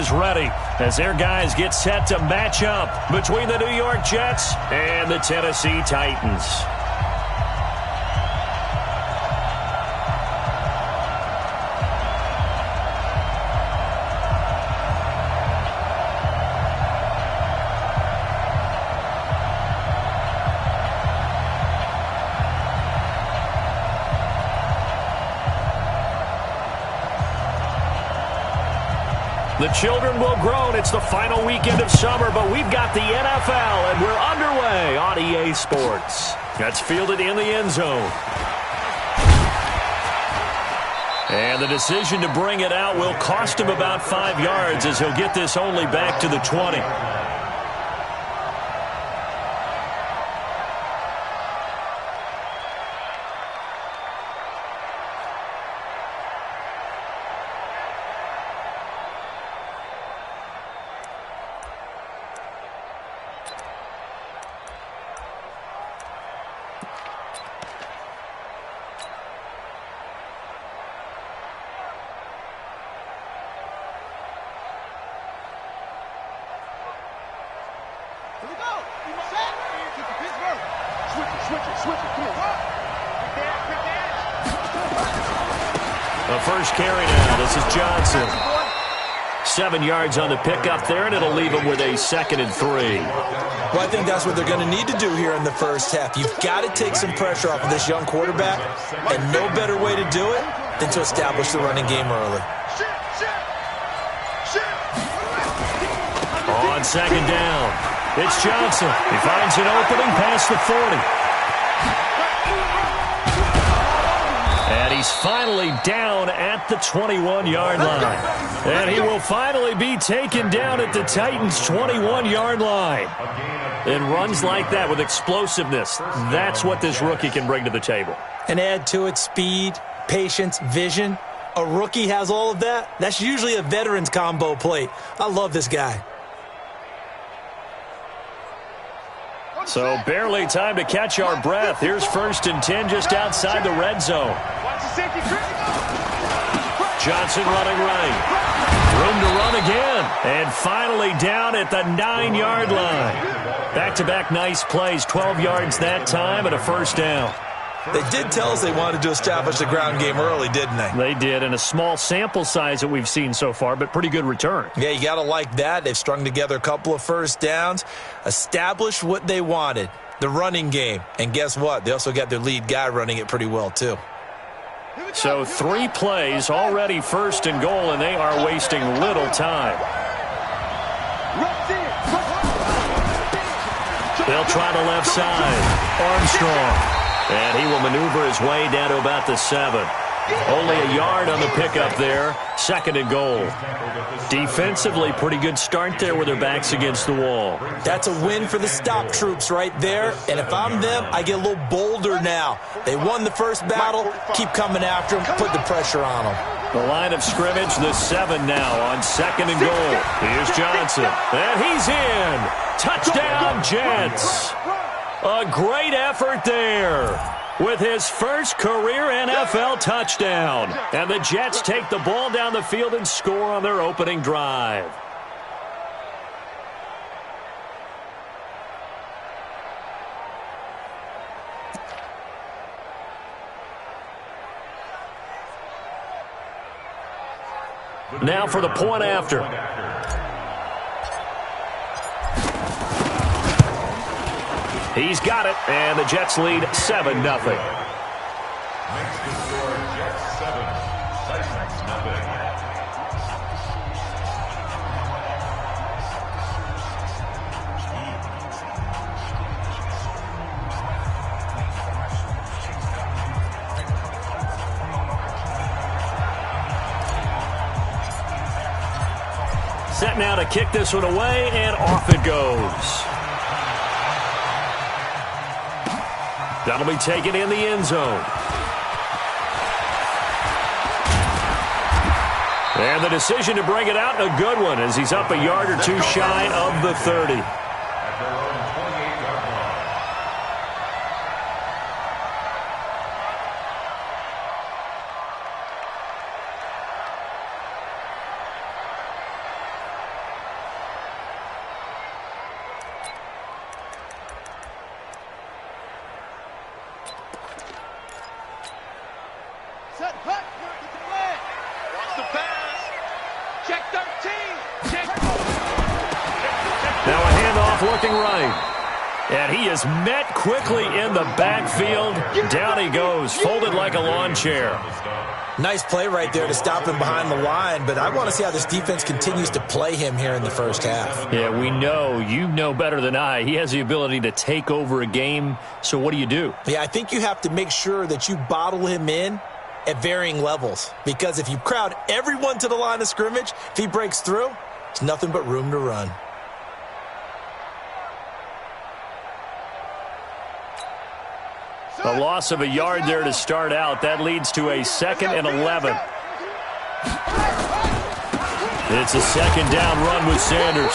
is ready as their guys get set to match up between the New York Jets and the Tennessee Titans. The children will groan. It's the final weekend of summer, but we've got the NFL, and we're underway on EA Sports. That's fielded in the end zone. And the decision to bring it out will cost him about 5 yards as he'll get this only back to the 20. The first carry now. This is Johnson. 7 yards on the pickup there, and it'll leave him with a 2nd and 3. Well, I think that's what they're going to need to do here in the first half. You've got to take some pressure off of this young quarterback, and no better way to do it than to establish the running game early. On 2nd down, it's Johnson. He finds an opening past the 40. And he's finally down at the 21-yard line. And he will finally be taken down at the Titans' 21-yard line. And runs like that with explosiveness, that's what this rookie can bring to the table. And add to it speed, patience, vision. A rookie has all of that. That's usually a veteran's combo plate. I love this guy. So barely time to catch our breath. Here's 1st and 10 just outside the red zone. Johnson running right. Room to run again. And finally down at the 9-yard line. Back-to-back nice plays. 12 yards that time and a 1st down. They did tell us they wanted to establish the ground game early, didn't they? They did, and a small sample size that we've seen so far, but pretty good return. Yeah, you got to like that. They've strung together a couple of 1st downs, established what they wanted, the running game. And guess what? They also got their lead guy running it pretty well, too. So 3 plays, already 1st and goal, and they are wasting little time. They'll try the left side. Armstrong. And he will maneuver his way down to about the 7. Only a yard on the pickup there. 2nd and goal. Defensively, pretty good start there with their backs against the wall. That's a win for the stop troops right there. And if I'm them, I get a little bolder now. They won the first battle. Keep coming after them. Put the pressure on them. The line of scrimmage, the 7 now on 2nd and goal. Here's Johnson. And he's in. Touchdown, Jets. A great effort there with his first career NFL touchdown. And the Jets take the ball down the field and score on their opening drive. Now for the point after. He's got it, and the Jets lead 7-0. Makes the score Jets 7, Titans nothing. Set now to kick this one away, and off it goes. That'll be taken in the end zone. And the decision to bring it out, a good one, as he's up a yard or 2 shy of the 30. At their own 28-yard line. Now a handoff looking right. And he is met quickly in the backfield. Down he goes, folded like a lawn chair. Nice play right there to stop him behind the line, but I want to see how this defense continues to play him here in the first half. Yeah, we know. You know better than I. He has the ability to take over a game, so what do you do? Yeah, I think you have to make sure that you bottle him in at varying levels, because if you crowd everyone to the line of scrimmage, if he breaks through, it's nothing but room to run. A loss of a yard there to start out. That leads to a 2nd and 11. It's a 2nd down run with Sanders.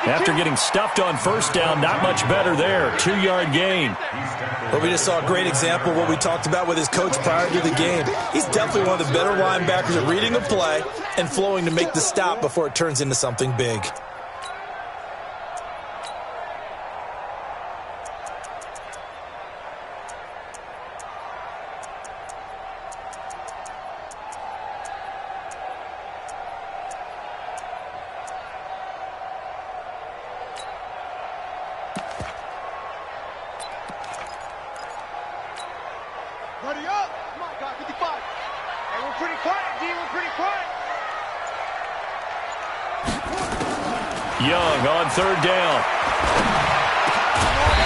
After getting stuffed on 1st down, not much better there. 2-yard gain. Well, we just saw a great example of what we talked about with his coach prior to the game. He's definitely one of the better linebackers at reading a play and flowing to make the stop before it turns into something big. Ready up! Come on, God, 55. Hey, we're pretty quiet, D. We're pretty quiet. Young on 3rd down.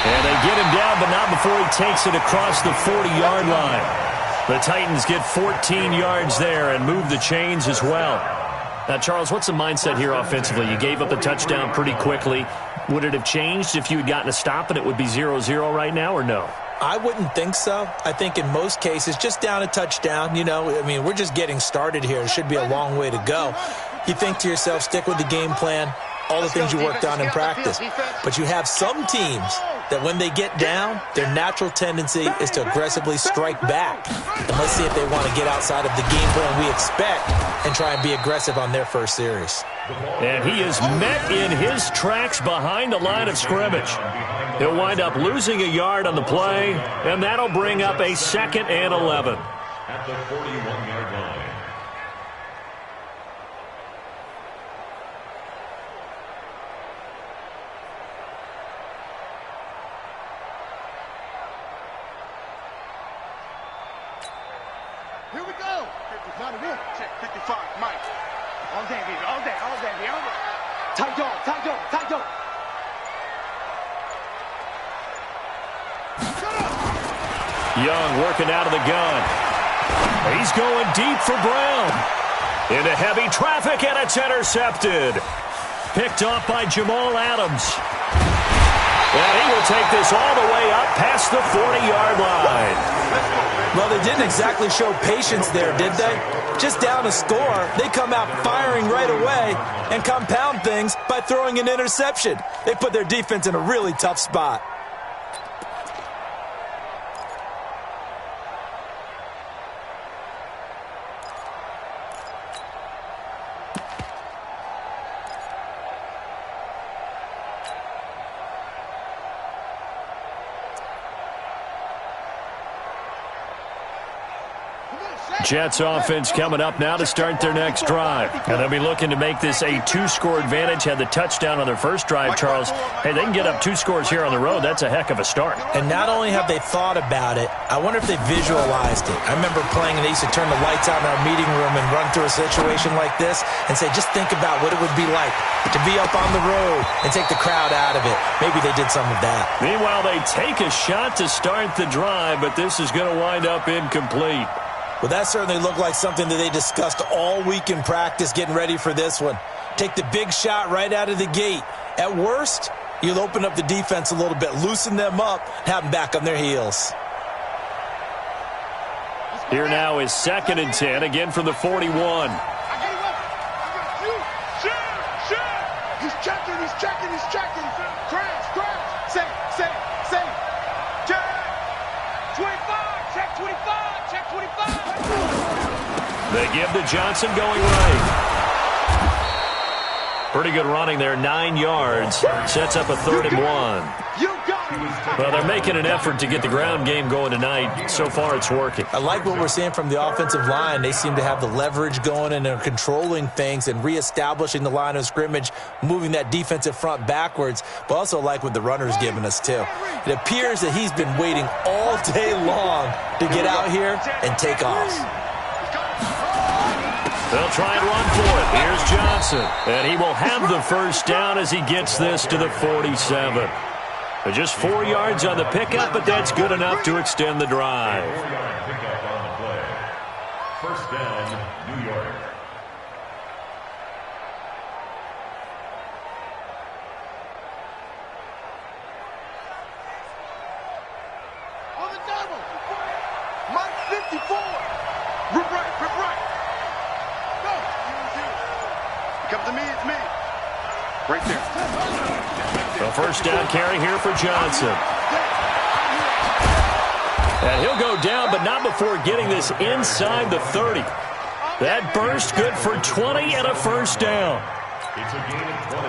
And they get him down, but not before he takes it across the 40-yard line. The Titans get 14 yards there and move the chains as well. Now, Charles, what's the mindset here offensively? You gave up the touchdown pretty quickly. Would it have changed if you had gotten a stop and it would be 0-0 right now, or no? I wouldn't think so. I think in most cases, just down a touchdown, we're just getting started here. It should be a long way to go. You think to yourself, stick with the game plan, all the things you worked on in practice. But you have some teams that when they get down, their natural tendency is to aggressively strike back. And let's see if they want to get outside of the game plan we expect and try and be aggressive on their first series. And he is met in his tracks behind the line of scrimmage. He'll wind up losing a yard on the play, and that'll bring up a 2nd and 11. At the 41-yard line. Here we go. 50, check 55, Mike. All day, baby. All day, all day, baby. All day. Tight dog, tight dog, tight dog. Young working out of the gun. He's going deep for Brown. Into heavy traffic, and it's intercepted. Picked off by Jamal Adams. And he will take this all the way up past the 40-yard line. Well, they didn't exactly show patience there, did they? Just down a score, they come out firing right away and compound things by throwing an interception. They put their defense in a really tough spot. Jets offense coming up now to start their next drive. And they'll be looking to make this a 2-score advantage. Had the touchdown on their first drive, Charles. Hey, they can get up 2 scores here on the road. That's a heck of a start. And not only have they thought about it, I wonder if they visualized it. I remember playing and they used to turn the lights out in our meeting room and run through a situation like this and say, just think about what it would be like to be up on the road and take the crowd out of it. Maybe they did some of that. Meanwhile, they take a shot to start the drive, but this is going to wind up incomplete. Well, that certainly looked like something that they discussed all week in practice getting ready for this one. Take the big shot right out of the gate. At worst, you'll open up the defense a little bit, loosen them up, have them back on their heels. Here now is 2nd and 10, again from the 41. He's checking, he's checking, he's checking. Crash. Say. Check. 25, check 25, check 25. They give to Johnson going right. Pretty good running there, 9 yards. Sets up a 3rd and 1. Well, they're making an effort to get the ground game going tonight. So far, it's working. I like what we're seeing from the offensive line. They seem to have the leverage going, and they're controlling things and reestablishing the line of scrimmage, moving that defensive front backwards, but also like what the runner's giving us, too. It appears that he's been waiting all day long to get out here and take off. They'll try and run for it. Here's Johnson, and he will have the first down as he gets this to the 47. Just 4 yards on the pickup, but that's good enough to extend the drive. Pickup on the play. First down, New York. On the double. Mike 54. Rip right, rip right. Go. Come to me, it's me. Right there. A first down carry here for Johnson. And he'll go down, but not before getting this inside the 30. That burst good for 20 and a first down. It's a gain of 20.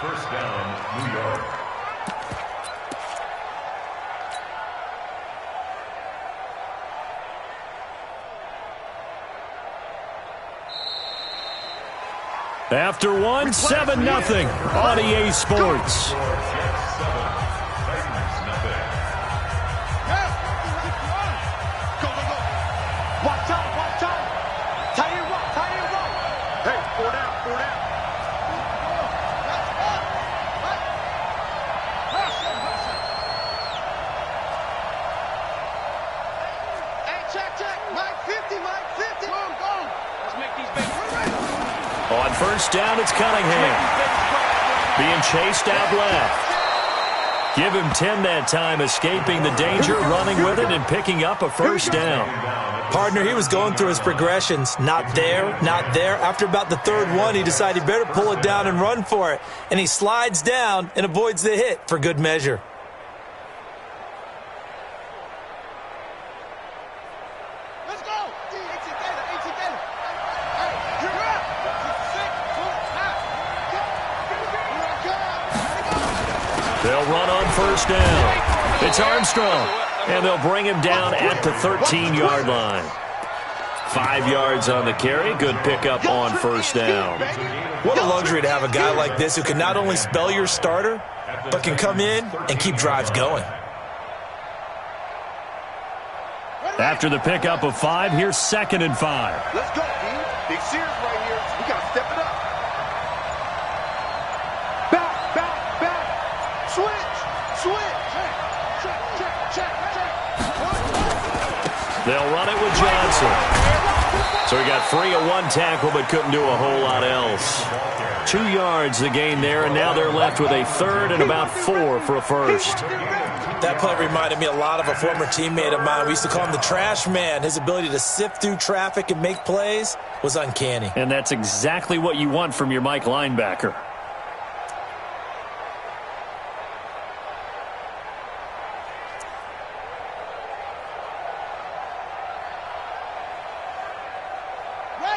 First down, New York. After one, 7-0 on EA Sports. Watch out, watch out. Tight end rock, tight end rock. Hey, 4 down, 4 down. Hey, check. Mike 50, Mike 50. Go. Let's make these big. On first down, it's Cunningham. Being chased out left. Give him 10 that time, escaping the danger, running with it, and picking up a first down. Partner, he was going through his progressions. Not there, not there. After about the 3rd one, he decided he better pull it down and run for it. And he slides down and avoids the hit for good measure. Let's go. They'll run on first down. It's Armstrong, and they'll bring him down at the 13-yard line. 5 yards on the carry. Good pickup on first down. What a luxury to have a guy like this who can not only spell your starter, but can come in and keep drives going. After the pickup of 5, here's 2nd and 5. Let's go, D. Big Sears right here. We got to step it up. Back. Switch. Check. They'll run it with Johnson. So he got free of 1 tackle, but couldn't do a whole lot else. 2 yards the gain there, and now they're left with a 3rd and about 4 for a first. That play reminded me a lot of a former teammate of mine. We used to call him the trash man. His ability to sift through traffic and make plays was uncanny. And that's exactly what you want from your Mike linebacker.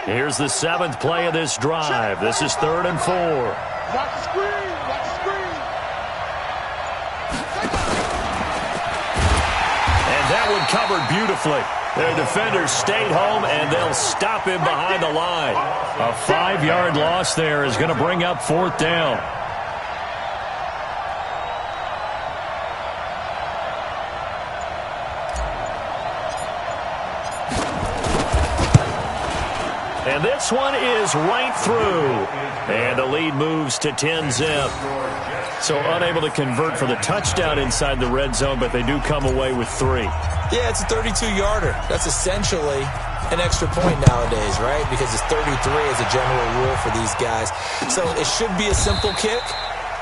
Here's the 7th play of this drive. This is 3rd and 4. Watch the screen. And that one covered beautifully. Their defenders stayed home, and they'll stop him behind the line. A 5-yard loss there is going to bring up 4th down. And this one is right through. And the lead moves to 10-zip. So unable to convert for the touchdown inside the red zone, but they do come away with 3. Yeah, it's a 32-yarder. That's essentially an extra point nowadays, right? Because it's 33 as a general rule for these guys. So it should be a simple kick.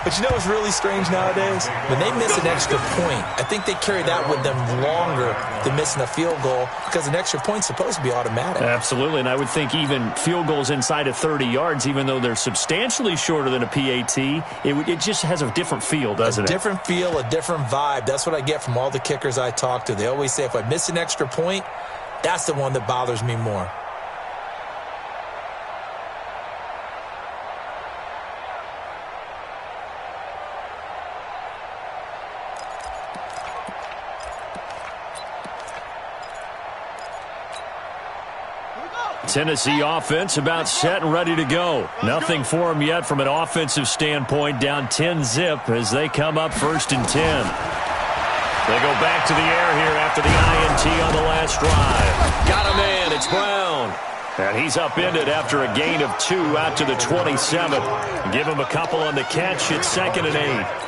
But you know what's really strange nowadays? When they miss an extra point, I think they carry that with them longer than missing a field goal because an extra point's supposed to be automatic. Absolutely, and I would think even field goals inside of 30 yards, even though they're substantially shorter than a PAT, it just has a different feel, doesn't it? A different feel, a different vibe. That's what I get from all the kickers I talk to. They always say if I miss an extra point, that's the one that bothers me more. Tennessee offense about set and ready to go. Nothing for them yet from an offensive standpoint. Down 10-zip as they come up 1st and 10. They go back to the air here after the INT on the last drive. Got a man. It's Brown. And he's upended after a gain of 2 out to the 27. Give him a couple on the catch. It's 2nd and 8.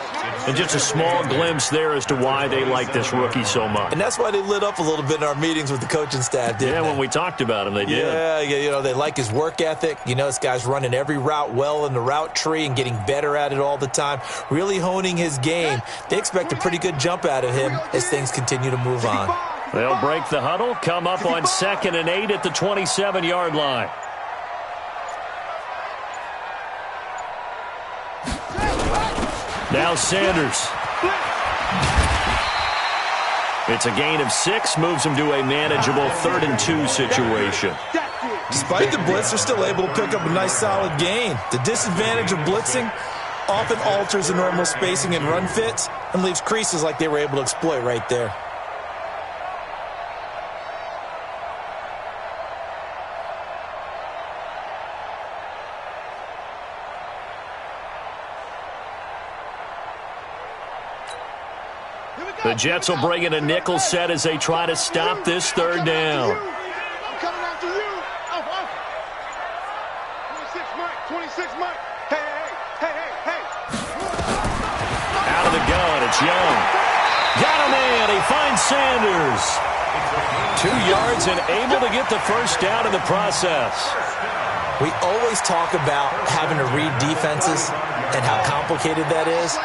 And just a small glimpse there as to why they like this rookie so much. And that's why they lit up a little bit in our meetings with the coaching staff, didn't they? When we talked about him, they did. Yeah, they like his work ethic. This guy's running every route well in the route tree and getting better at it all the time, really honing his game. They expect a pretty good jump out of him as things continue to move on. They'll break the huddle, come up on 2nd and 8 at the 27-yard line. Now Sanders. It's a gain of 6, moves him to a manageable 3rd and 2 situation. Despite the blitz, they're still able to pick up a nice solid gain. The disadvantage of blitzing often alters the normal spacing and run fits and leaves creases like they were able to exploit right there. The Jets will bring in a nickel set as they try to stop this 3rd down. I'm coming after you. 26 Mike. 26 Mike. Hey. Out of the gun, it's Young. Got a man. He finds Sanders. 2 yards and able to get the 1st down in the process. We always talk about having to read defenses and how complicated that is.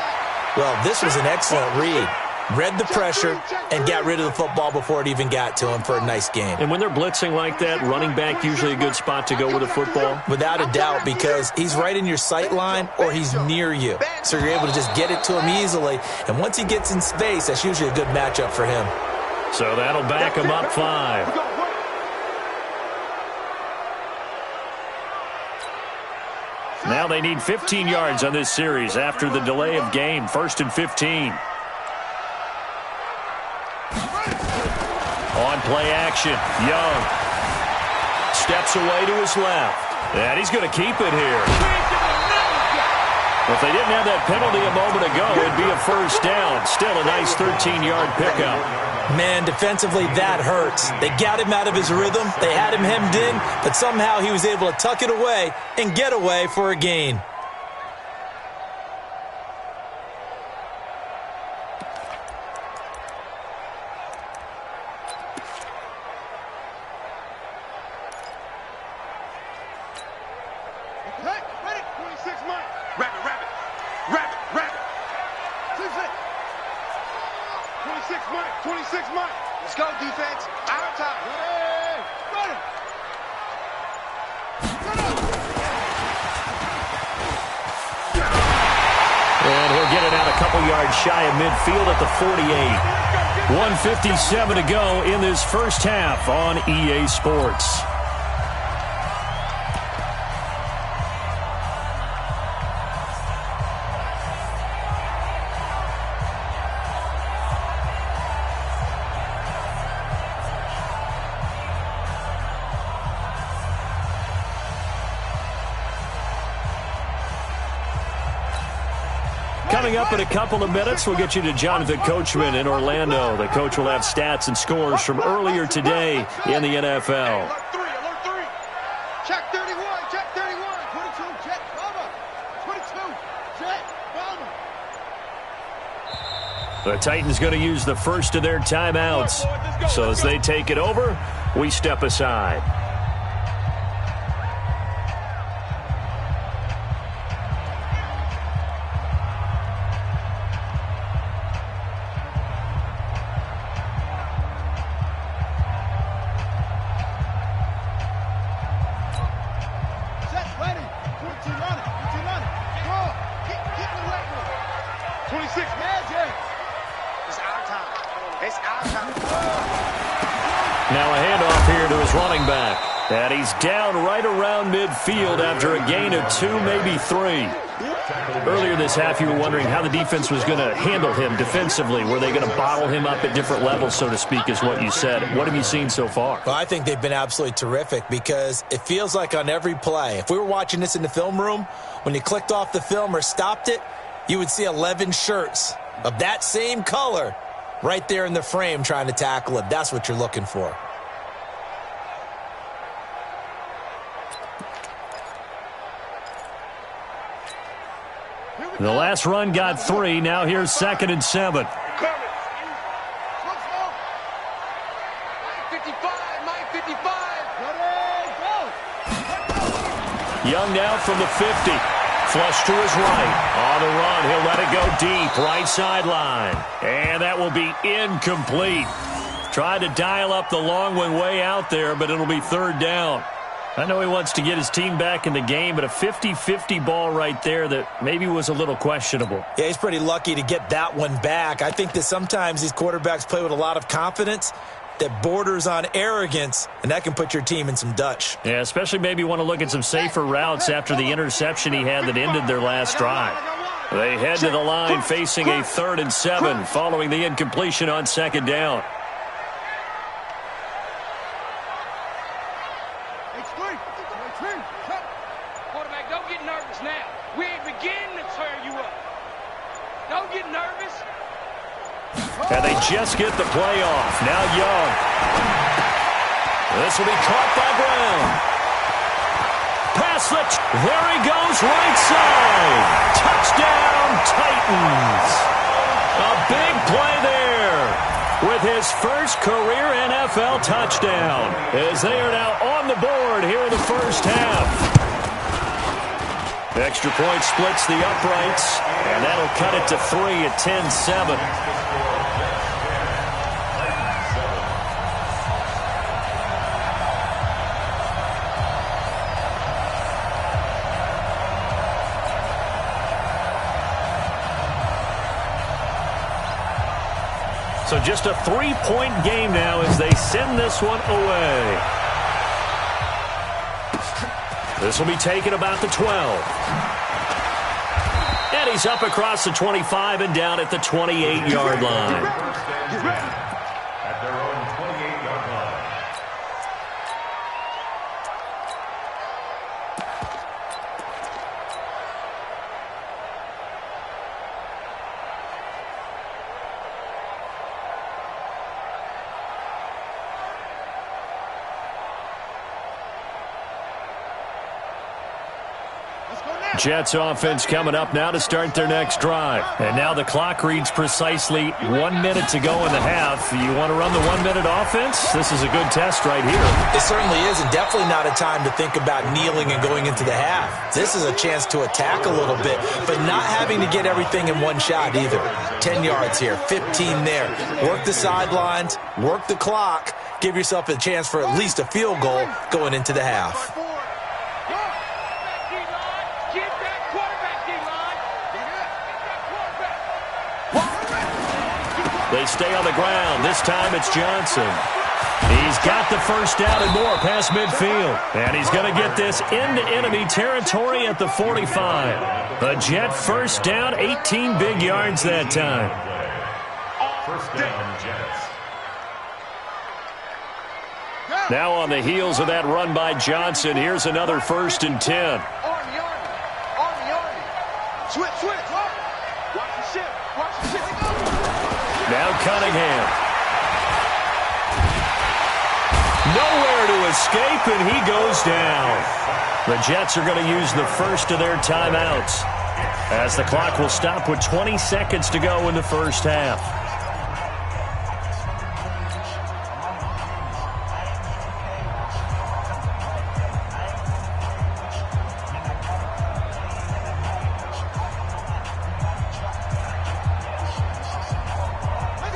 Well, this was an excellent read. Read the pressure and got rid of the football before it even got to him for a nice game. And when they're blitzing like that, running back usually a good spot to go with the football? Without a doubt, because he's right in your sight line or he's near you. So you're able to just get it to him easily. And once he gets in space, that's usually a good matchup for him. So that'll back him up 5. Now they need 15 yards on this series after the delay of game. 1st and 15. On play action, Young steps away to his left, and he's going to keep it here. If they didn't have that penalty a moment ago, it'd be a 1st down. Still a nice 13-yard pickup. Man, defensively, that hurts. They got him out of his rhythm. They had him hemmed in, but somehow he was able to tuck it away and get away for a gain. Shy of midfield at the 48. 1:57 to go in this 1st half on EA Sports. Coming up in a couple of minutes, we'll get you to Jonathan Coachman in Orlando. The coach will have stats and scores from earlier today in the NFL. Alert 3. Check 31. Check 31. 22. Jet bomber. 22. Jet bomber. The Titans going to use the first of their timeouts. So as they take it over, we step aside. Now a handoff here to his running back. And he's down right around midfield after a gain of 2, maybe 3. Earlier this half, you were wondering how the defense was going to handle him defensively. Were they going to bottle him up at different levels, so to speak, is what you said. What have you seen so far? Well, I think they've been absolutely terrific because it feels like on every play, if we were watching this in the film room, when you clicked off the film or stopped it, you would see 11 shirts of that same color right there in the frame trying to tackle it. That's what you're looking for. The last run got 3. Now here's 2nd and 7. Young now from the 50. Flush to his right. On the run, he'll let it go deep. Right sideline. And that will be incomplete. Tried to dial up the long one way out there, but it'll be 3rd down. I know he wants to get his team back in the game, but a 50-50 ball right there that maybe was a little questionable. Yeah, he's pretty lucky to get that one back. I think that sometimes these quarterbacks play with a lot of confidence that borders on arrogance, and that can put your team in some Dutch. Yeah, especially maybe want to look at some safer routes after the interception he had that ended their last drive. They head to the line facing a 3rd and 7 following the incompletion on 2nd down. Quarterback, don't get nervous now. We ain't beginning to turn you up. Don't get nervous. And they just get the play off. Now Young. This will be caught by Brown. Pass the... There he goes, right side. Touchdown, Titans. A big play there with his first career NFL touchdown, as they are now on the board here in the first half. Extra point splits the uprights, and that'll cut it to 3 at 10-7. So just a 3-point game now as they send this one away. This will be taken about the 12. And he's up across the 25 and down at the 28-yard line. At their own 28-yard line. Jets offense coming up now to start their next drive. And now the clock reads precisely 1 minute to go in the half. You want to run the 1-minute offense? This is a good test right here. It certainly is, and definitely not a time to think about kneeling and going into the half. This is a chance to attack a little bit, but not having to get everything in one shot either. 10 yards here, 15 there. Work the sidelines, work the clock, give yourself a chance for at least a field goal going into the half. They stay on the ground. This time it's Johnson. He's got the first down and more past midfield. And he's going to get this into enemy territory at the 45. A Jet first down, 18 big yards that time. First down, Jets. Now on the heels of that run by Johnson, here's another 1st and 10. Army. Switch. Watch the ship. Now Cunningham. Nowhere to escape, and he goes down. The Jets are going to use the first of their timeouts, as the clock will stop with 20 seconds to go in the first half.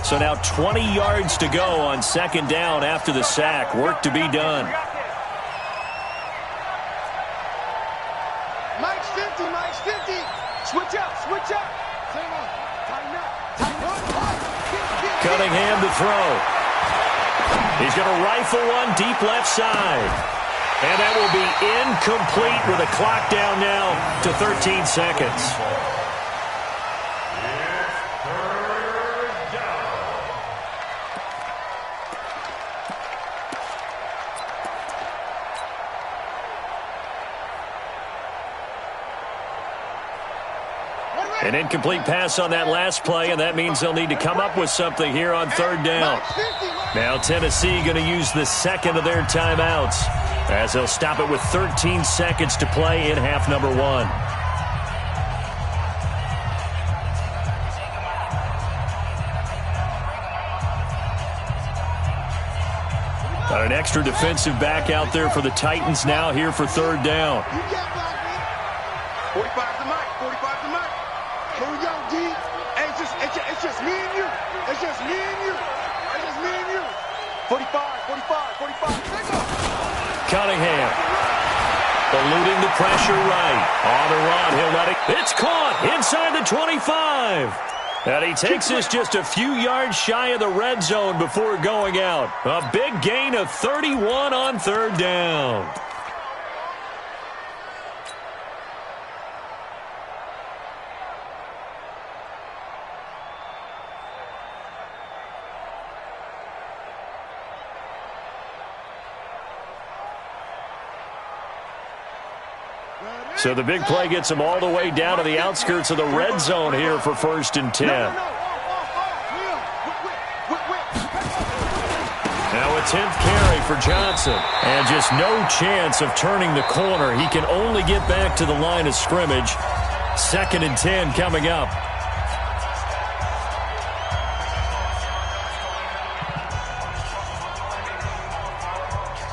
So now 20 yards to go on 2nd down after the sack. Work to be done. Mike's 50. Switch up. Tighten up. Cunningham to throw. He's going to rifle one deep left side. And that will be incomplete with a clock down now to 13 seconds. An incomplete pass on that last play, and that means they'll need to come up with something here on third down. Now Tennessee going to use the second of their timeouts as they'll stop it with 13 seconds to play in half number one. Got an extra defensive back out there for the Titans now here for third down. 45 to Mike. 45 to Mike. Here we go, D. Hey, it's just me and you. It's just me and you. It's just me and you. 45, 45, 45. Take off. Cunningham eluding the pressure right. On the run, he'll let it. It's caught inside the 25. And he takes this just a few yards shy of the red zone before going out. A big gain of 31 on third down. So the big play gets him all the way down to the outskirts of the red zone here for 1st and 10. Now a 10th carry for Johnson. And just no chance of turning the corner. He can only get back to the line of scrimmage. 2nd and 10 coming up.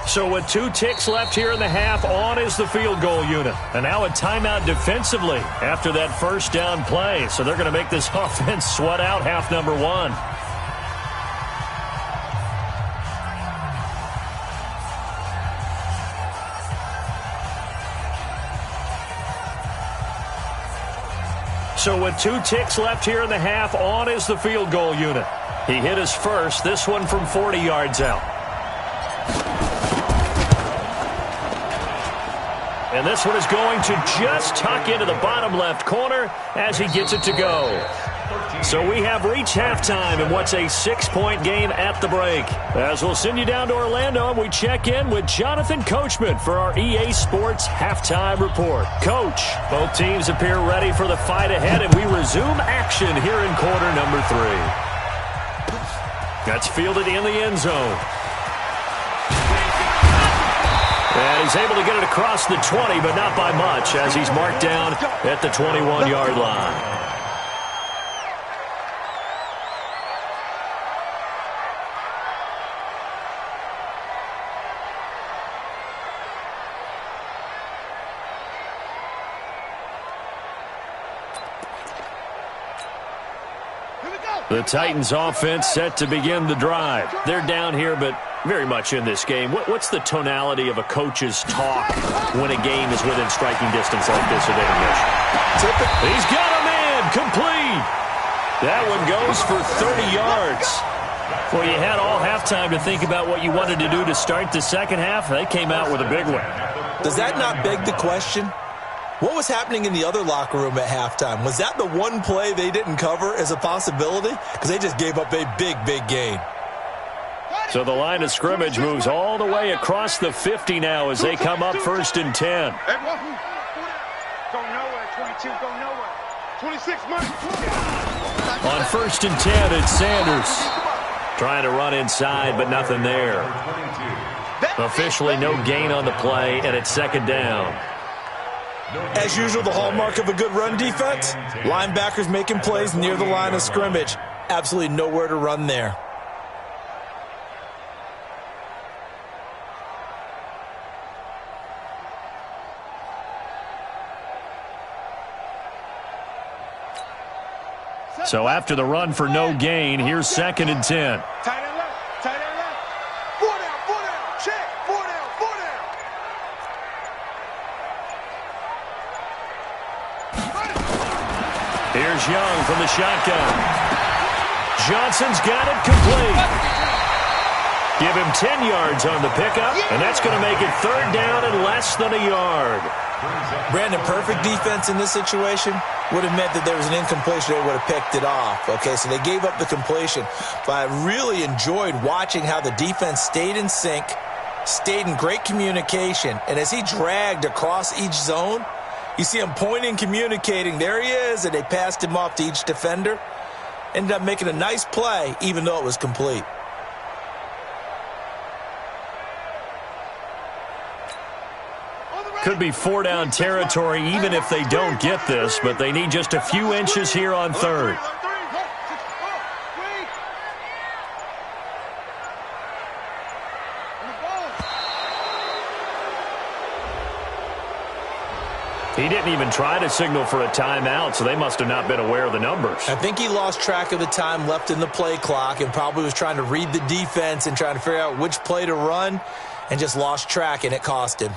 So with 2 ticks left here in the half, on is the field goal unit. And now a timeout defensively after that first down play. So they're going to make this offense sweat out half number one. So with 2 ticks left here in the half, on is the field goal unit. He hit his first, this one from 40 yards out. And this one is going to just tuck into the bottom left corner as he gets it to go. So we have reached halftime in what's a 6-point game at the break. As we'll send you down to Orlando, and we check in with Jonathan Coachman for our EA Sports Halftime Report. Coach, both teams appear ready for the fight ahead, and we resume action here in quarter number 3. That's fielded in the end zone. And he's able to get it across the 20, but not by much, as he's marked down at the 21-yard line. The Titans offense set to begin the drive. They're down here, but very much in this game. What's the tonality of a coach's talk when a game is within striking distance like this at intermission? He's got a man, complete. That one goes for 30 yards. Well, you had all halftime to think about what you wanted to do to start the second half. They came out with a big one. Does that not beg the question? What was happening in the other locker room at halftime? Was that the one play they didn't cover as a possibility? Because they just gave up a big, big gain. So the line of scrimmage moves all the way across the 50 now as they come up 1st and 10. Go nowhere, 22, go nowhere. 26, Mike. On 1st and 10, it's Sanders. Trying to run inside, but nothing there. Officially no gain on the play, and it's 2nd down. As usual, the hallmark of a good run defense, linebackers making plays near the line of scrimmage. Absolutely nowhere to run there. So after the run for no gain, here's 2nd and 10. Tight end left, tight end left. 4 down, check, 4 down, 4 down. Here's Young from the shotgun. Johnson's got it complete. Give him 10 yards on the pickup, and that's going to make it third down and less than a yard. Brandon, perfect defense in this situation would have meant that there was an incompletion. They would have picked it off. Okay, so they gave up the completion. But I really enjoyed watching how the defense stayed in sync, stayed in great communication, and as he dragged across each zone, you see him pointing, communicating. There he is, and they passed him off to each defender. Ended up making a nice play, even though it was complete. Could be four-down territory even if they don't get this, but they need just a few inches here on third. He didn't even try to signal for a timeout, so they must have not been aware of the numbers. I think he lost track of the time left in the play clock and probably was trying to read the defense and trying to figure out which play to run and just lost track, and it cost him.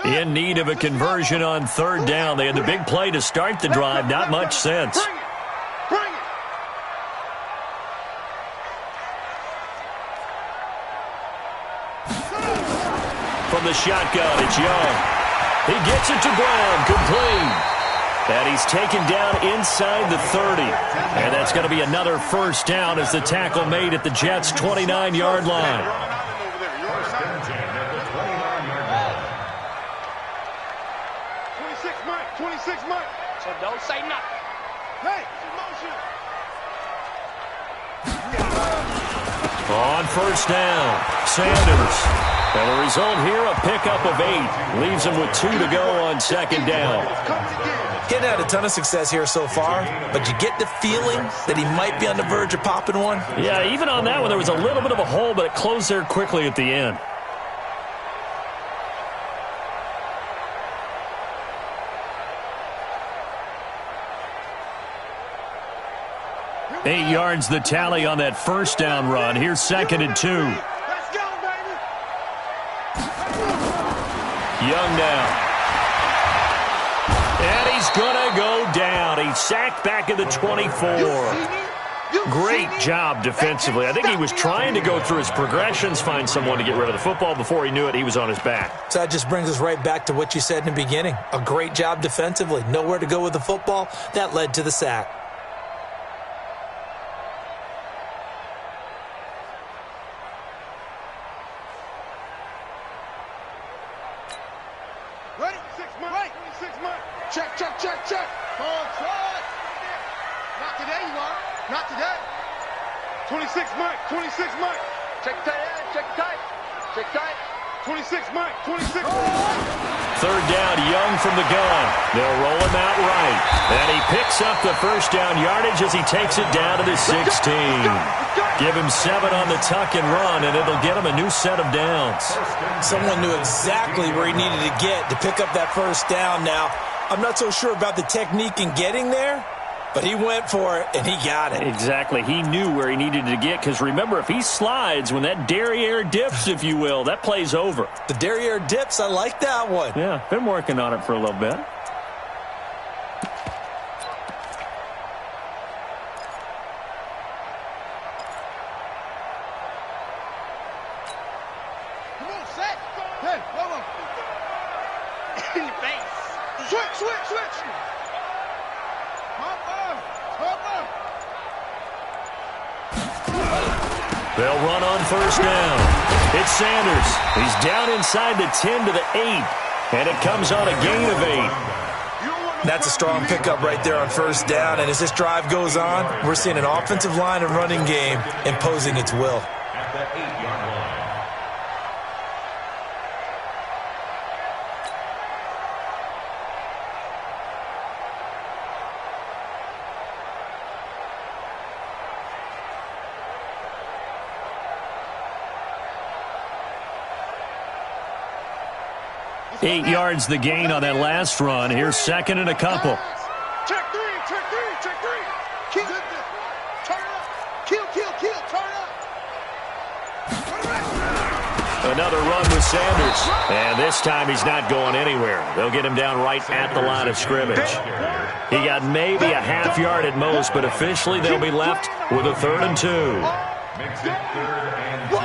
In need of a conversion on third down. They had the big play to start the drive. Not much sense. Bring it. From the shotgun, it's Young. He gets it to Brown, complete. And he's taken down inside the 30. And that's going to be another first down as the tackle made at the Jets' 29-yard line. 26 Mike. So don't say nothing. Hey, motion. On first down, Sanders. And the result here, a pickup of 8. Leaves him with 2 to go on second down. Getting had a ton of success here so far, but you get the feeling that he might be on the verge of popping one. Yeah, even on that one, there was a little bit of a hole, but it closed there quickly at the end. Eight yards the tally on that first down run. Here's second and 2. Let's go, baby. Young now. And he's going to go down. He's sacked back at the 24. Great job defensively. I think he was trying to go through his progressions, find someone to get rid of the football. Before he knew it, he was on his back. So that just brings us right back to what you said in the beginning. A great job defensively. Nowhere to go with the football. That led to the sack. Ready? 6 Mike. 26 Mike. Check. Control. Not today, you are. Not today. 26 Mike. Check tight. 26 Mike. Third down, Young from the gun. They'll roll him out right. And he picks up the first down yardage as he takes it down to the 16. Give him 7 on the tuck and run, and it'll get him a new set of downs. Someone knew exactly where he needed to get to pick up that first down. Now, I'm not so sure about the technique in getting there, but he went for it, and he got it. Exactly. He knew where he needed to get, because remember, if he slides, when that derriere dips, if you will, that play's over. The derriere dips, I like that one. Yeah, been working on it for a little bit. Come on, set. Hey, Lobo. In your face. Switch. They'll run on first down. It's Sanders. He's down inside the 10 to the 8. And it comes on a gain of 8. That's a strong pickup right there on first down. And as this drive goes on, we're seeing an offensive line and running game imposing its will. At the 8-yard line. Eight yards the gain on that last run. Here's second and a couple. Check three. Kill. Turn up. Kill. Turn up. Another run with Sanders. And this time he's not going anywhere. They'll get him down right at the line of scrimmage. He got maybe a half yard at most, but officially they'll be left with a 3rd and 2. Makes it 3rd and 2.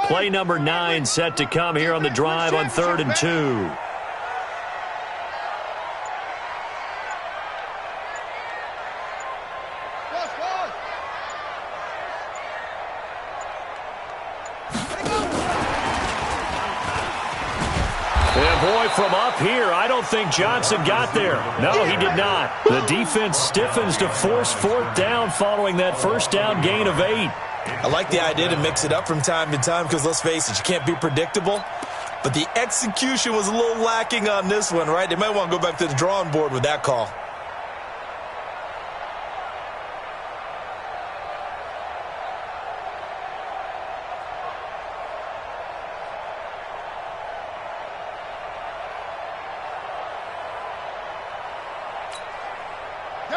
Play number 9 set to come here on the drive on 3rd and 2. From up here, I don't think Johnson got there. No, he did not. The defense stiffens to force 4th down following that first down gain of 8. I like the idea to mix it up from time to time because, let's face it, you can't be predictable. But the execution was a little lacking on this one, right? They might want to go back to the drawing board with that call.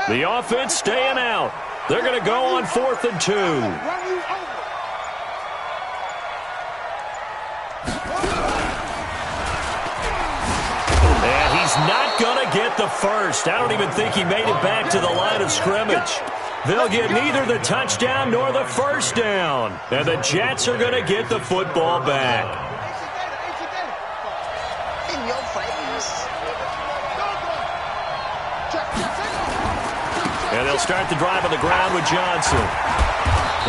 The offense staying out. They're going to go on 4th and 2. And he's not going to get the first. I don't even think he made it back to the line of scrimmage. They'll get neither the touchdown nor the first down. And the Jets are going to get the football back. In your face. And they'll start the drive on the ground with Johnson.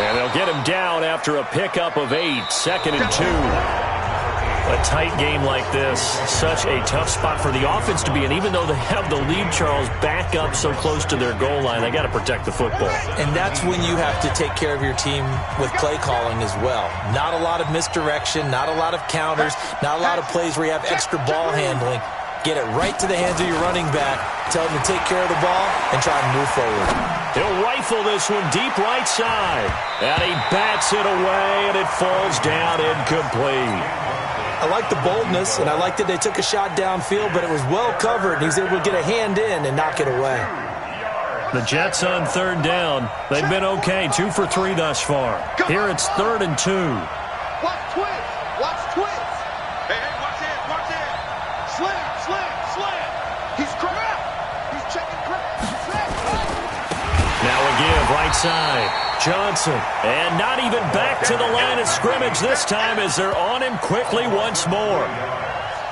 And they'll get him down after a pickup of 8, 2nd and 2. A tight game like this, such a tough spot for the offense to be in. Even though they have the lead, Charles, back up so close to their goal line, they got to protect the football. And that's when you have to take care of your team with play calling as well. Not a lot of misdirection, not a lot of counters, not a lot of plays where you have extra ball handling. Get it right to the hands of your running back. Tell him to take care of the ball and try to move forward. He'll rifle this one deep right side. And he bats it away, and it falls down incomplete. I like the boldness, and I like that they took a shot downfield, but it was well covered. He was able to get a hand in and knock it away. The Jets on 3rd down. They've been okay, 2 for 3 thus far. Here it's 3rd and 2. Watch twins. Watch twins. Hey, watch it. Watch it. Slam. He's crap. He's checking crap. Now a give, right side. Johnson. And not even back to the line of scrimmage this time as they're on him quickly once more.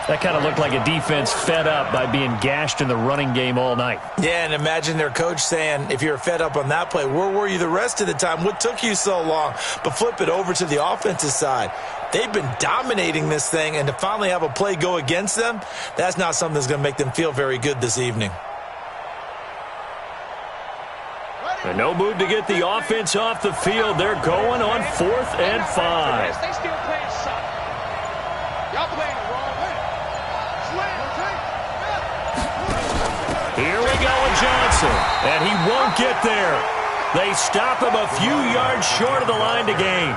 That kind of looked like a defense fed up by being gashed in the running game all night. Yeah, and imagine their coach saying, if you're fed up on that play, where were you the rest of the time? What took you so long? But flip it over to the offensive side. They've been dominating this thing, and to finally have a play go against them, that's not something that's going to make them feel very good this evening. And no move to get the offense off the field. They're going on 4th and 5. They still playing solid. Y'all playing the wrong way. Here we go with Johnson. And he won't get there. They stop him a few yards short of the line to gain.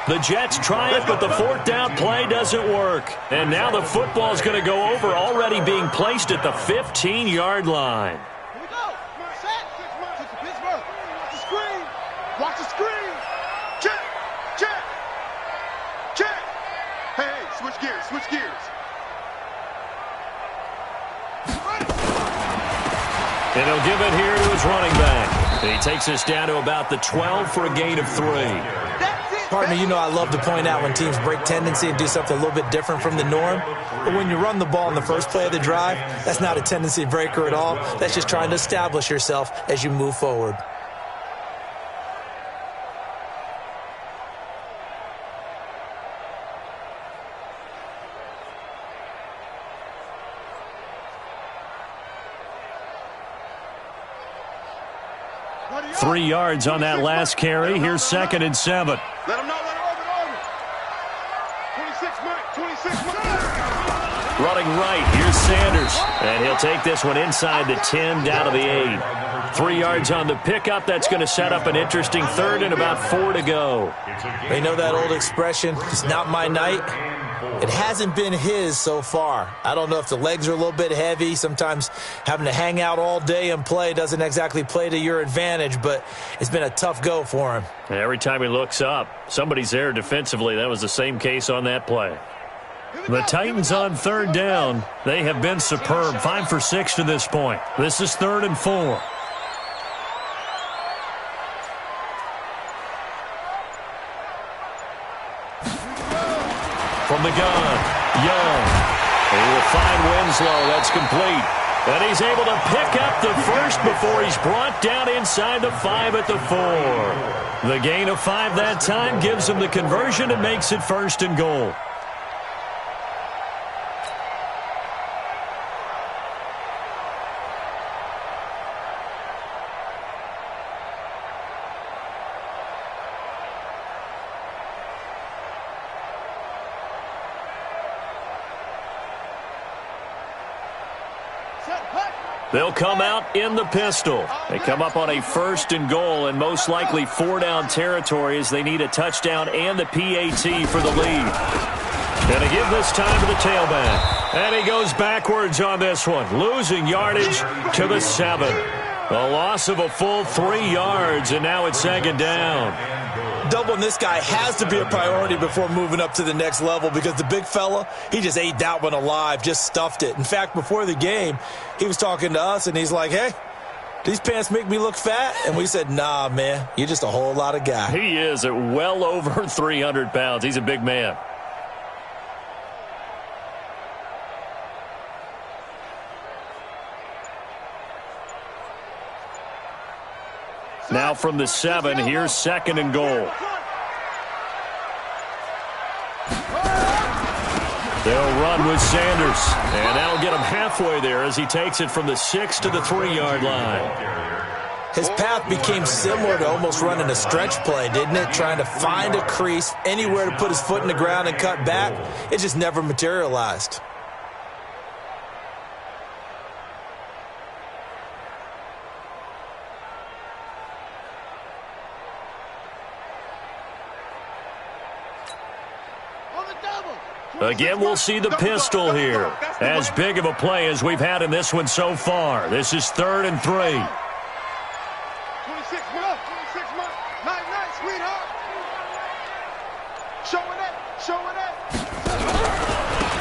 The Jets try it, but the 4th down play doesn't work. And now the football's going to go over, already being placed at the 15-yard line. Here we go. Set. Pittsburgh. Watch the screen. Watch the screen. Check. Hey, switch gears. And he'll give it here to his running back. And he takes us down to about the 12 for a gain of 3. Partner, you know I love to point out when teams break tendency and do something a little bit different from the norm. But when you run the ball in the first play of the drive, that's not a tendency breaker at all. That's just trying to establish yourself as you move forward. Three yards on that last carry. Here's 2nd and 7. Let him know. 26 Mike. Running right, here's Sanders. And he'll take this one inside the 10, down to the 8. 3 yards on the pickup. That's going to set up an interesting 3rd and about 4 to go. They know that old expression, it's not my night. It hasn't been his so far. I don't know if the legs are a little bit heavy. Sometimes having to hang out all day and play doesn't exactly play to your advantage, but it's been a tough go for him. And every time he looks up, somebody's there defensively. That was the same case on that play. The Titans on 3rd down. They have been superb, 5 for 6 to this point. This is 3rd and 4. from the gun. Young. He will find Winslow. That's complete. And he's able to pick up the first before he's brought down inside the 5 at the 4. The gain of 5 that time gives him the conversion and makes it 1st and goal. They'll come out in the pistol. They come up on a 1st and goal and most likely 4-down territory as they need a touchdown and the PAT for the lead. Going to give this time to the tailback. And he goes backwards on this one, losing yardage to the 7. A loss of a full 3 yards, and now it's 2nd down. Doubling this guy has to be a priority before moving up to the next level because the big fella, he just ate that one alive, just stuffed it. In fact, before the game, he was talking to us, and he's like, hey, these pants make me look fat? And we said, nah, man, you're just a whole lot of guy. He is at well over 300 pounds. He's a big man. Now from the 7, here's 2nd and goal. They'll run with Sanders, and that'll get him halfway there as he takes it from the 6 to the 3-yard line. His path became similar to almost running a stretch play, didn't it? Trying to find a crease, anywhere to put his foot in the ground and cut back. It just never materialized. Again, we'll see the pistol here. As big of a play as we've had in this one so far. This is 3rd and 3. 26 months, 26 months. Night, sweetheart. Showing it.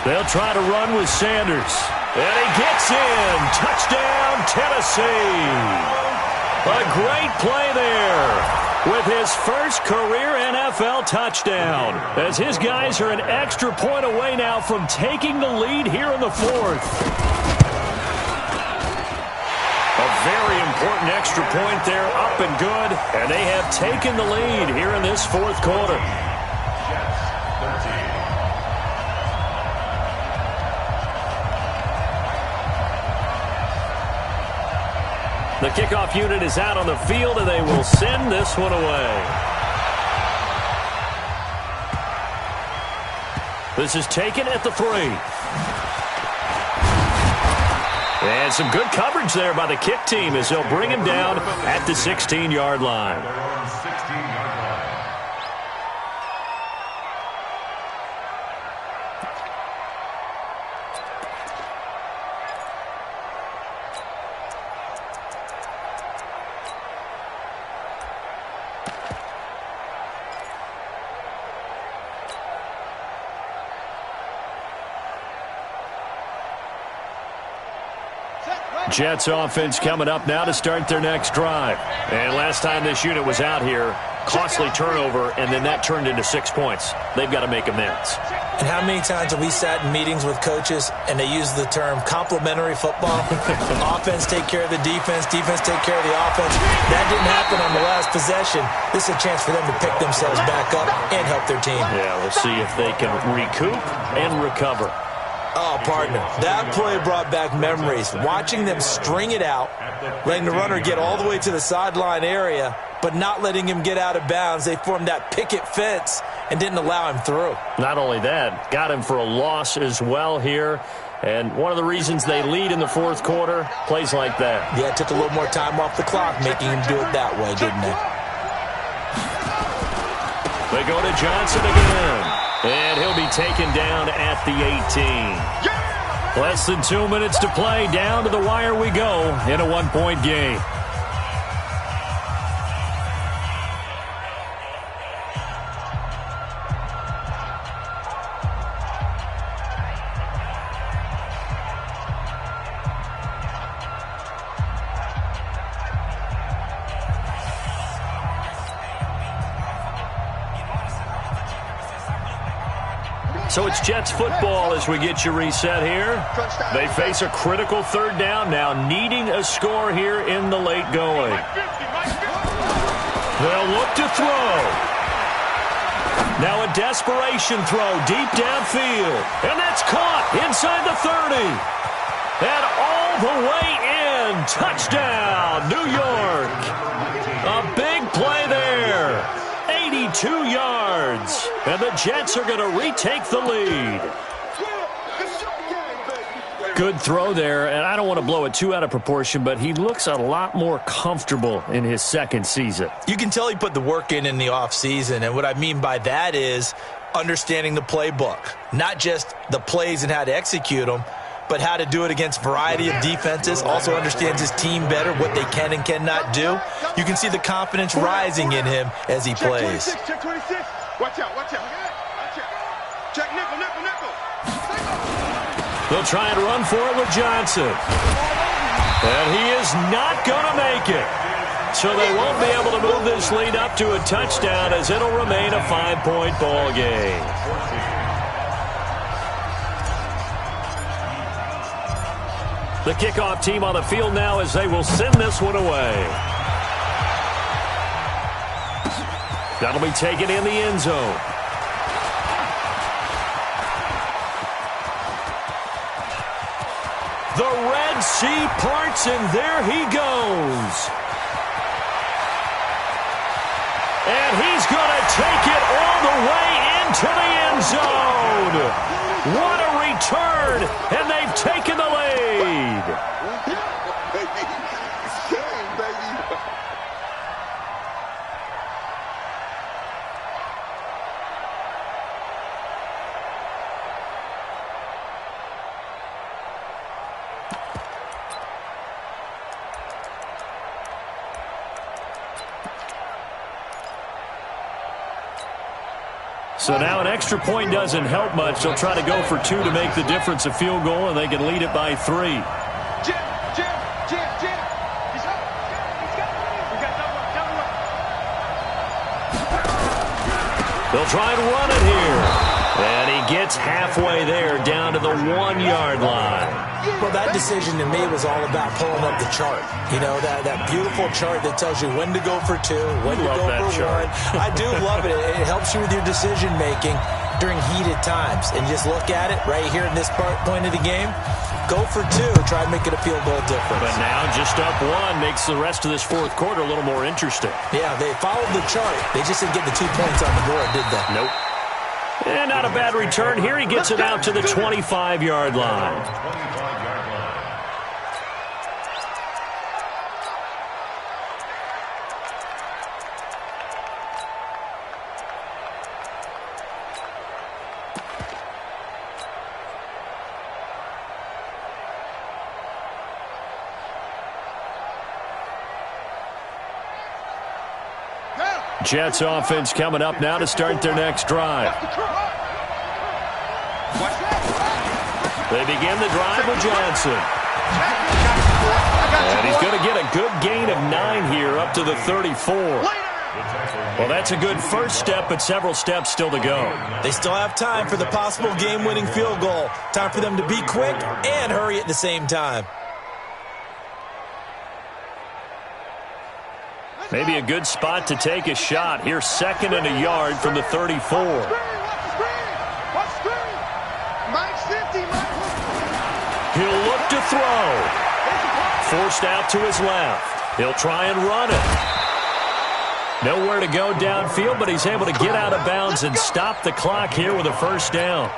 They'll try to run with Sanders. And he gets in. Touchdown, Tennessee. A great play there with his first career NFL touchdown, as his guys are an extra point away now from taking the lead here in the 4th. A very important extra point there, up and good, and they have taken the lead here in this 4th quarter. The kickoff unit is out on the field, and they will send this one away. This is taken at the 3. And some good coverage there by the kick team as they'll bring him down at the 16-yard line. Jets offense coming up now to start their next drive. And last time this unit was out here, costly turnover, and then that turned into 6 points. They've got to make amends. And how many times have we sat in meetings with coaches and they use the term complementary football? Offense take care of the defense, defense take care of the offense. That didn't happen on the last possession. This is a chance for them to pick themselves back up and help their team. Yeah, we'll see if they can recoup and recover. Oh, partner, that play brought back memories. Watching them string it out, letting the runner get all the way to the sideline area, but not letting him get out of bounds. They formed that picket fence and didn't allow him through. Not only that, got him for a loss as well here. And one of the reasons they lead in the 4th quarter, plays like that. Yeah, it took a little more time off the clock, making him do it that way, didn't it? They go to Johnson again. And he'll be taken down at the 18. Less than 2 minutes to play. Down to the wire we go in a 1-point game. So it's Jets football as we get you reset here. They face a critical third down now, needing a score here in the late going. They'll look to throw. Now a desperation throw deep downfield. And that's caught inside the 30. And all the way in. Touchdown, New York. A big play there. 82 yards. And the Jets are going to retake the lead. Good throw there, and I don't want to blow it too out of proportion, but he looks a lot more comfortable in his second season. You can tell he put the work in the offseason, and what I mean by that is understanding the playbook. Not just the plays and how to execute them, but how to do it against a variety of defenses. Also understands his team better, what they can and cannot do. You can see the confidence rising in him as he plays. Check 26. Watch out, watch out. Watch out. Check nickel. They'll try and run for it with Johnson. And he is not going to make it. So they won't be able to move this lead up to a touchdown as it'll remain a 5-point ball game. The kickoff team on the field now as they will send this one away. That'll be taken in the end zone. The Red Sea parts, and there he goes. And he's going to take it all the way into the end zone. What a return, and they've taken the lead. So now an extra point doesn't help much. They'll try to go for 2 to make the difference a field goal, and they can lead it by 3. They'll try and run it here. And he gets halfway there, down to the 1-yard line. Well, that decision to me was all about pulling up the chart. You know, that beautiful chart that tells you when to go for 2, when to go for 1. I do love it. It helps you with your decision-making during heated times. And just look at it right here in this point of the game. Go for 2. Try and make it a field goal difference. But now just up 1 makes the rest of this fourth quarter a little more interesting. Yeah, they followed the chart. They just didn't get the 2 points on the board, did they? Nope. And not a bad return here. He gets it out to the 25-yard line. Jets offense coming up now to start their next drive. They begin the drive with Johnson. And he's going to get a good gain of 9 here up to the 34. Well, that's a good first step, but several steps still to go. They still have time for the possible game-winning field goal. Time for them to be quick and hurry at the same time. Maybe a good spot to take a shot. Here's 2nd and a yard from the 34. He'll look to throw. Forced out to his left. He'll try and run it. Nowhere to go downfield, but he's able to get out of bounds and stop the clock here with a first down.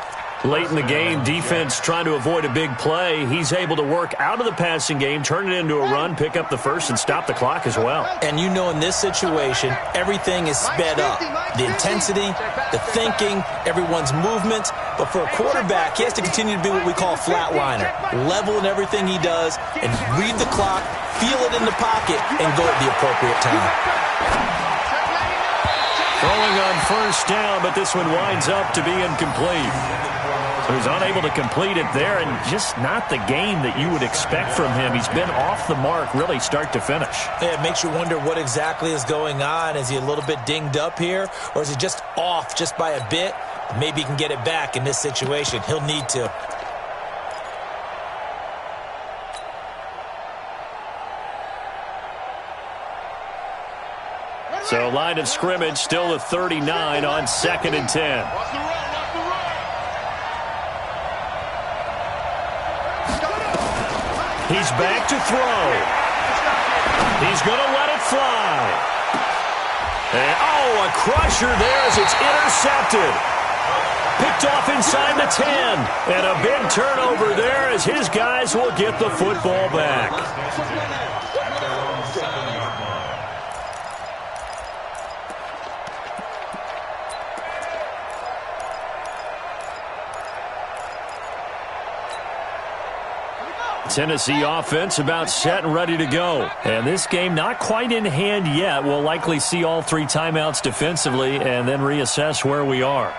Late in the game, defense trying to avoid a big play. He's able to work out of the passing game, turn it into a run, pick up the first, and stop the clock as well. And you know in this situation, everything is sped up. The intensity, the thinking, everyone's movements. But for a quarterback, he has to continue to be what we call a flatliner. Level in everything he does and read the clock, feel it in the pocket, and go at the appropriate time. Throwing on first down, but this one winds up to be incomplete. So he's unable to complete it there, and just not the game that you would expect from him. He's been off the mark, really, start to finish. Yeah, it makes you wonder what exactly is going on. Is he a little bit dinged up here, or is he just off just by a bit? Maybe he can get it back in this situation. He'll need to. So line of scrimmage still at 39 on 2nd and 10. He's back to throw. He's going to let it fly. And, oh, a crusher there as it's intercepted. Picked off inside the 10. And a big turnover there as his guys will get the football back. Tennessee offense about set and ready to go. And this game not quite in hand yet. We'll likely see all 3 timeouts defensively and then reassess where we are.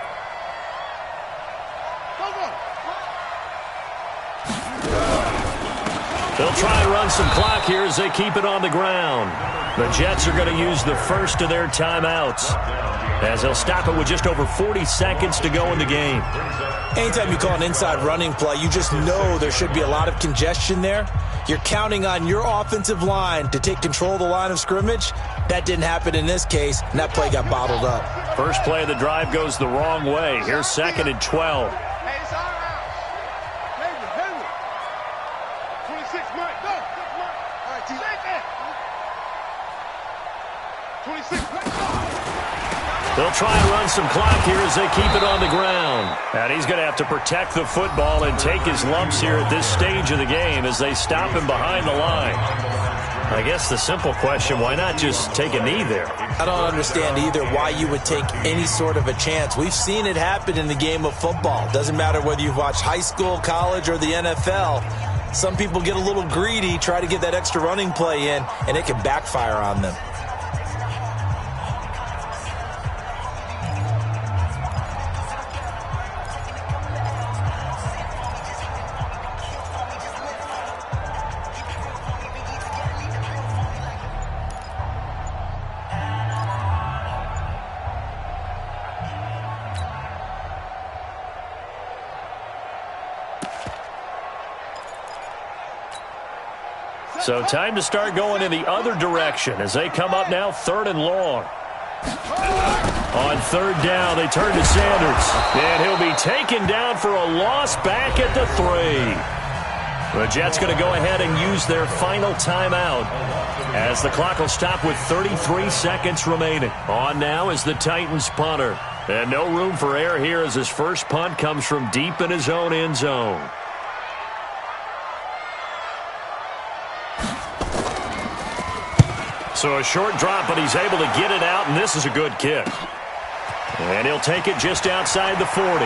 They'll try and run some clock here as they keep it on the ground. The Jets are going to use the first of their timeouts as they'll stop it with just over 40 seconds to go in the game. Anytime you call an inside running play, you just know there should be a lot of congestion there. You're counting on your offensive line to take control of the line of scrimmage. That didn't happen in this case, and that play got bottled up. First play of the drive goes the wrong way. Here's 2nd and 12. Hey, it's all right. Hayward. 26, Mike. Go. All right, T. 26, Mike. They'll try and run some clock here as they keep it on the ground. And he's going to have to protect the football and take his lumps here at this stage of the game as they stop him behind the line. I guess the simple question, why not just take a knee there? I don't understand either why you would take any sort of a chance. We've seen it happen in the game of football. Doesn't matter whether you've watched high school, college, or the NFL. Some people get a little greedy, try to get that extra running play in, and it can backfire on them. So time to start going in the other direction as they come up now 3rd and long. On 3rd down, they turn to Sanders. And he'll be taken down for a loss back at the 3. The Jets going to go ahead and use their final timeout as the clock will stop with 33 seconds remaining. On now is the Titans punter. And no room for error here as his first punt comes from deep in his own end zone. So a short drop, but he's able to get it out, and this is a good kick. And he'll take it just outside the 40.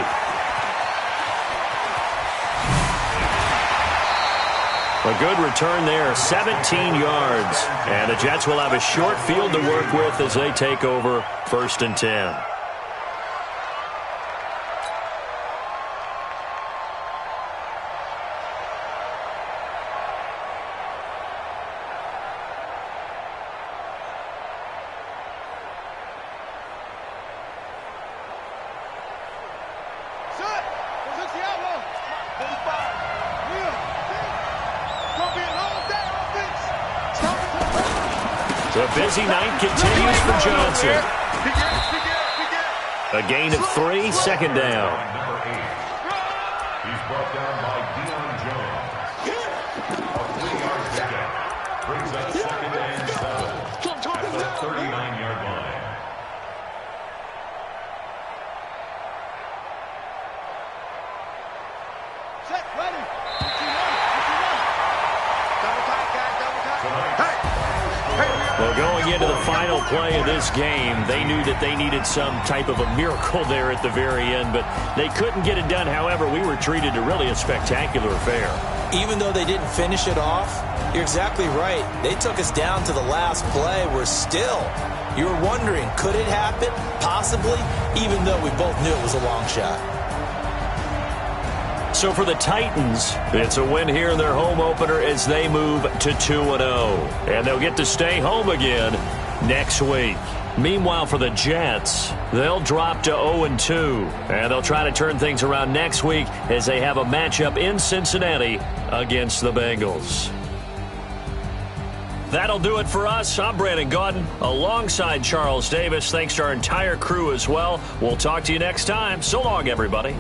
A good return there, 17 yards. And the Jets will have a short field to work with as they take over 1st and 10. The busy night continues for Johnson. A gain of 3, 2nd down. He's brought down by Deion Jones. A 3-yard pickup brings up 2nd and 7 at the 39-yard line. Set, ready. Double tight, guys, double tight. Hey! Well, going into the final play of this game, they knew that they needed some type of a miracle there at the very end, but they couldn't get it done. However, we were treated to really a spectacular affair. Even though they didn't finish it off, you're exactly right. They took us down to the last play. You were wondering, could it happen? Possibly, even though we both knew it was a long shot. So for the Titans, it's a win here in their home opener as they move to 2-0. And they'll get to stay home again next week. Meanwhile, for the Jets, they'll drop to 0-2, and they'll try to turn things around next week as they have a matchup in Cincinnati against the Bengals. That'll do it for us. I'm Brandon Gaudin alongside Charles Davis. Thanks to our entire crew as well. We'll talk to you next time. So long, everybody.